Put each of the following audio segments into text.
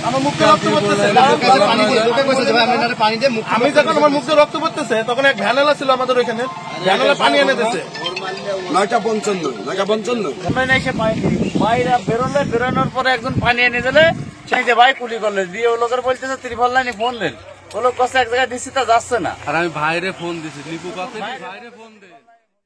আমার মুখ দিয়ে রক্ত পড়তেছে। আমি যখন আমার মুখ দিয়ে রক্ত পড়তেছে তখন এক ভ্যানেলা ছিল আমাদের ওইখানে, ভ্যানেলা পানি এনে দিচ্ছে। 9:55 এসে বাইরে বেরোলে, বেরোনোর পরে একজন পানি এনে দিলে সেই যে ভাই কুলি করলে দিয়ে ও লোকের বলতেছে ত্রিপল লাইনে ফোন দেন, ও লোক কষ্ট এক জায়গায় দিচ্ছি তা যাচ্ছে না। আর আমি ভাইরে ফোন দিছি, লিপু কাছে ভাইরে ফোন দে।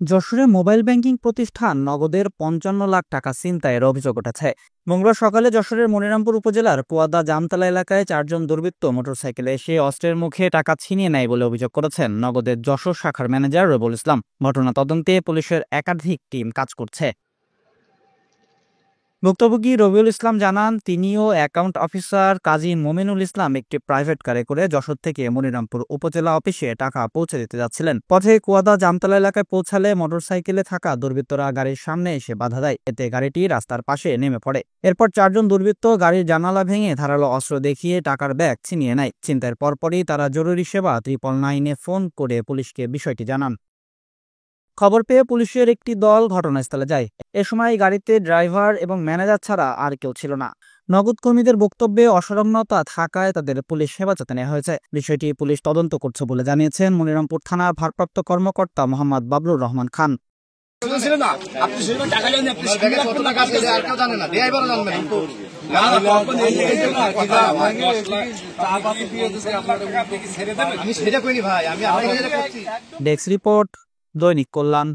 যশোরে মোবাইল ব্যাংকিং প্রতিষ্ঠান নগদের 55 লাখ টাকা ছিনতাইয়ের অভিযোগ উঠেছে। মঙ্গলবার সকালে যশোরের মনিরামপুর উপজেলার পোয়াদা জামতলা এলাকায় 4 জন দুর্বৃত্ত মোটরসাইকেলে এসে অস্ত্রের মুখে টাকা ছিনিয়ে নেয় বলে অভিযোগ করেছেন নগদের যশোর শাখার ম্যানেজার রবিউল ইসলাম। ঘটনা তদন্তে পুলিশের একাধিক টিম কাজ করছে। ভুক্তভোগী রবিউল ইসলাম জানান, তিনিও অ্যাকাউন্ট অফিসার কাজী মোমিনুল ইসলাম একটি প্রাইভেট কারে করে যশোর থেকে মনিরামপুর উপজেলা অফিসে টাকা পৌঁছে দিতে যাচ্ছিলেন। পথে কুয়াদা জামতলা এলাকায় পৌঁছালে মোটরসাইকেলে থাকা দুর্বৃত্তরা গাড়ির সামনে এসে বাধা দেয়। এতে গাড়িটি রাস্তার পাশে নেমে পড়ে। এরপর 4 জন দুর্বৃত্ত গাড়ির জানালা ভেঙে ধারালো অস্ত্র দেখিয়ে টাকার ব্যাগ ছিনিয়ে নেয়। ছিনতাইয়ের পরপরই তারা জরুরি সেবা 999-এ ফোন করে পুলিশকে বিষয়টি জানান। খবর পেয়ে পুলিশের একটি দল ঘটনাস্থলে যায়। এ সময় গাড়িতে ড্রাইভার এবং ম্যানেজার ছাড়া আর কেউ ছিল না। নগদ কর্মীদের বক্তব্যে অসংলগ্নতা থাকায় তাদের পুলিশ হেফাজতে নেওয়া হয়েছে। বিষয়টি পুলিশ তদন্ত করছে বলে জানিয়েছেন মনিরামপুর থানার ভারপ্রাপ্ত কর্মকর্তা মোহাম্মদ বাবলুর রহমান খান। ডেস্ক রিপোর্ট, দৈনিক কল্যাণ।